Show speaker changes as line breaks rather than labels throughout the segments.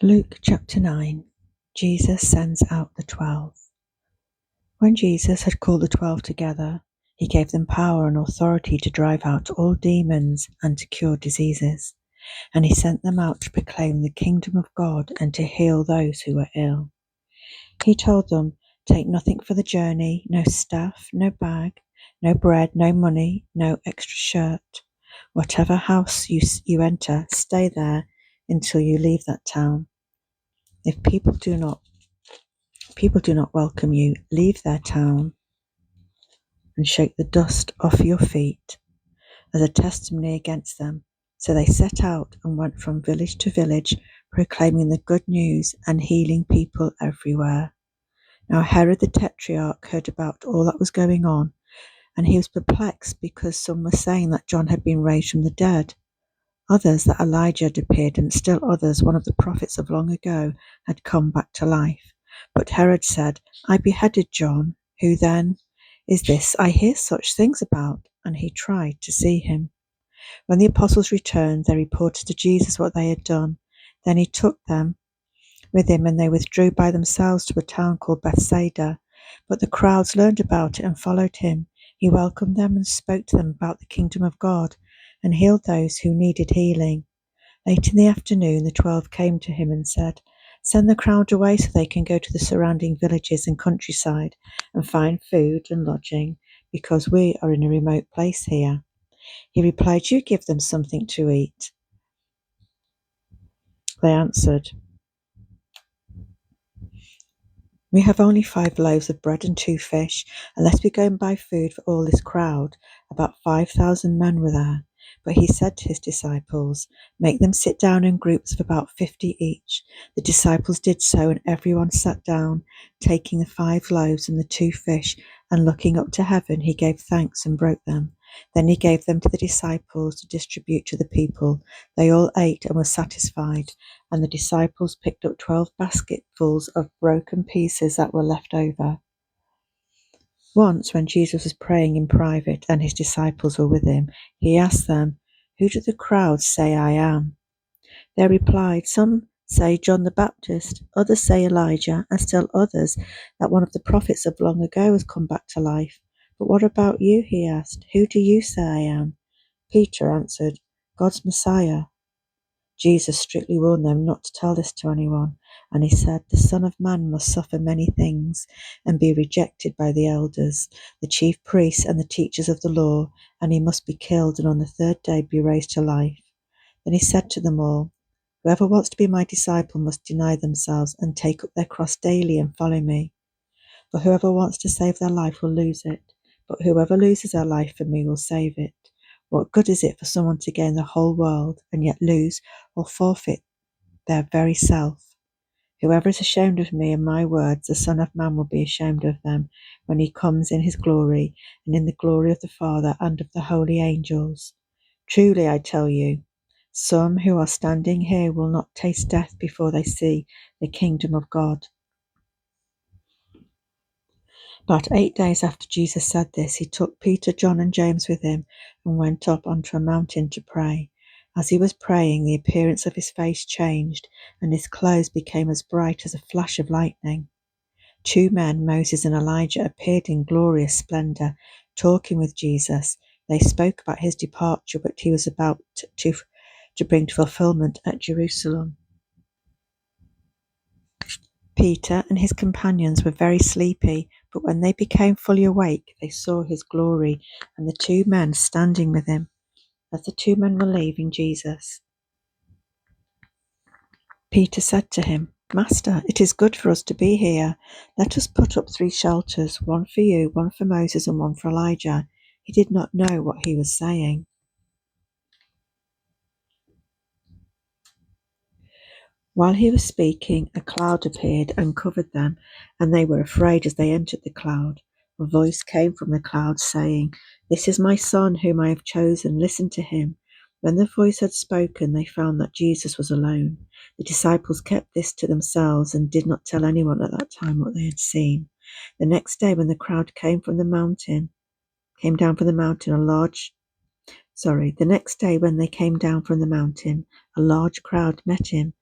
Luke chapter 9. Jesus sends out the 12. When Jesus had called the 12 together, he gave them power and authority to drive out all demons and to cure diseases. And he sent them out to proclaim the kingdom of God and to heal those who were ill. He told them, "Take nothing for the journey, no staff, no bag, no bread, no money, no extra shirt. Whatever house you enter, stay there until you leave that town. If people do not welcome you, leave their town and shake the dust off your feet as a testimony against them." So they set out and went from village to village, proclaiming the good news and healing people everywhere. Now Herod the Tetrarch heard about all that was going on, and he was perplexed because some were saying that John had been raised from the dead, others that Elijah had appeared, and still others, one of the prophets of long ago, had come back to life. But Herod said, "I beheaded John. Who then is this I hear such things about?" And he tried to see him. When the apostles returned, they reported to Jesus what they had done. Then he took them with him, and they withdrew by themselves to a town called Bethsaida. But the crowds learned about it and followed him. He welcomed them and spoke to them about the kingdom of God and healed those who needed healing. Late in the afternoon, the 12 came to him and said, "Send the crowd away so they can go to the surrounding villages and countryside and find food and lodging, because we are in a remote place here." He replied, "You give them something to eat." They answered, "We have only 5 loaves of bread and 2 fish, unless we go and buy food for all this crowd." About 5,000 men were there. But he said to his disciples, "Make them sit down in groups of about 50 each." The disciples did so, and everyone sat down, taking the 5 loaves and the 2 fish, and looking up to heaven, he gave thanks and broke them. Then he gave them to the disciples to distribute to the people. They all ate and were satisfied, and the disciples picked up 12 basketfuls of broken pieces that were left over. Once, when Jesus was praying in private and his disciples were with him, he asked them, "Who do the crowds say I am?" They replied, "Some say John the Baptist, others say Elijah, and still others that one of the prophets of long ago has come back to life. But what about you?" he asked. "Who do you say I am?" Peter answered, "God's Messiah." Jesus strictly warned them not to tell this to anyone, and he said, "The Son of Man must suffer many things and be rejected by the elders, the chief priests, and the teachers of the law, and he must be killed and on the 3rd day be raised to life." Then he said to them all, "Whoever wants to be my disciple must deny themselves and take up their cross daily and follow me. For whoever wants to save their life will lose it, but whoever loses their life for me will save it. What good is it for someone to gain the whole world and yet lose or forfeit their very self? Whoever is ashamed of me and my words, the Son of Man will be ashamed of them when he comes in his glory and in the glory of the Father and of the holy angels. Truly I tell you, some who are standing here will not taste death before they see the kingdom of God." About 8 days after Jesus said this, he took Peter, John, and James with him and went up onto a mountain to pray. As he was praying, the appearance of his face changed, and his clothes became as bright as a flash of lightning. 2 men, Moses and Elijah, appeared in glorious splendor, talking with Jesus. They spoke about his departure, but he was about to bring to fulfillment at Jerusalem. Peter and his companions were very sleepy, but when they became fully awake, they saw his glory and the 2 men standing with him. As the 2 men were leaving Jesus, Peter said to him, "Master, it is good for us to be here. Let us put up 3 shelters, one for you, one for Moses, and one for Elijah." He did not know what he was saying. While he was speaking, a cloud appeared and covered them, and they were afraid as they entered the cloud. A voice came from the cloud saying, "This is my son whom I have chosen. Listen to him." When the voice had spoken, they found that Jesus was alone. The disciples kept this to themselves and did not tell anyone at that time what they had seen. The next day, when the crowd came down from the mountain, the next day when they came down from the mountain, a large crowd met him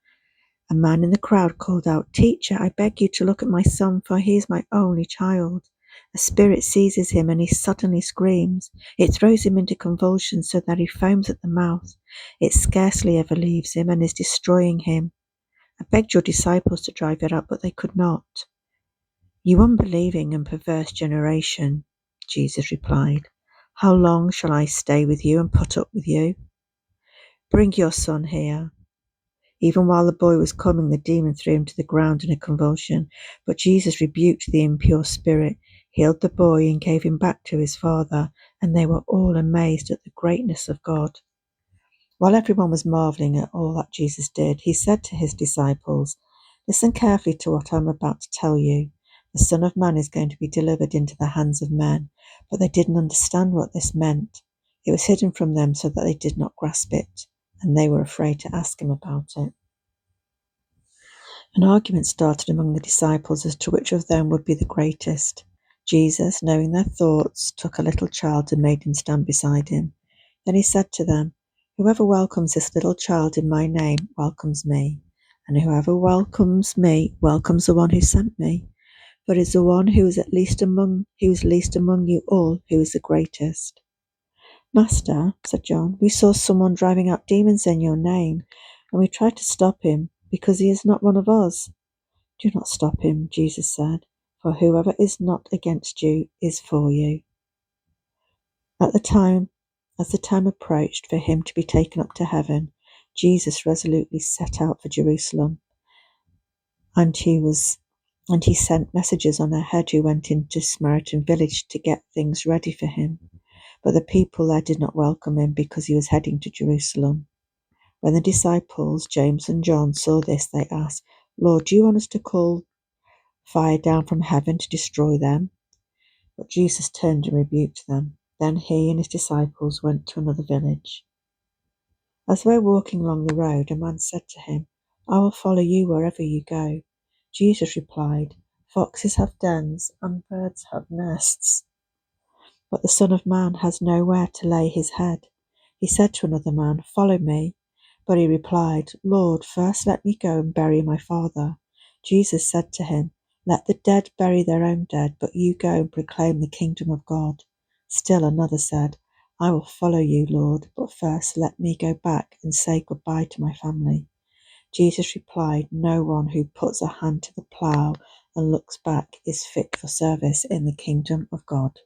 A man in the crowd called out, "Teacher, I beg you to look at my son, for he is my only child." A spirit seizes him and he suddenly screams. It throws him into convulsions so that he foams at the mouth. It scarcely ever leaves him and is destroying him. I begged your disciples to drive it out, but they could not. You unbelieving and perverse generation, Jesus replied, how long shall I stay with you and put up with you? Bring your son here. Even while the boy was coming, the demon threw him to the ground in a convulsion. But Jesus rebuked the impure spirit, healed the boy, and gave him back to his father, and they were all amazed at the greatness of God. While everyone was marveling at all that Jesus did, he said to his disciples, "Listen carefully to what I am about to tell you. The Son of Man is going to be delivered into the hands of men." But they didn't understand what this meant. It was hidden from them so that they did not grasp it, and they were afraid to ask him about it. An argument started among the disciples as to which of them would be the greatest. Jesus, knowing their thoughts, took a little child and made him stand beside him. Then he said to them, "Whoever welcomes this little child in my name welcomes me, and whoever welcomes me welcomes the one who sent me. For it is the one who is least among you all who is the greatest." "Master," said John, "we saw someone driving out demons in your name, and we tried to stop him because he is not one of us." "Do not stop him," Jesus said, "for whoever is not against you is for you." As the time approached for him to be taken up to heaven, Jesus resolutely set out for Jerusalem, and he sent messengers on ahead who went into a Samaritan village to get things ready for him. But the people there did not welcome him because he was heading to Jerusalem. When the disciples, James and John, saw this, they asked, "Lord, do you want us to call fire down from heaven to destroy them?" But Jesus turned and rebuked them. Then he and his disciples went to another village. As they were walking along the road, a man said to him, "I will follow you wherever you go." Jesus replied, "Foxes have dens and birds have nests, but the Son of Man has nowhere to lay his head." He said to another man, "Follow me." But he replied, "Lord, first let me go and bury my father." Jesus said to him, "Let the dead bury their own dead, but you go and proclaim the kingdom of God." Still another said, "I will follow you, Lord, but first let me go back and say goodbye to my family." Jesus replied, "No one who puts a hand to the plough and looks back is fit for service in the kingdom of God."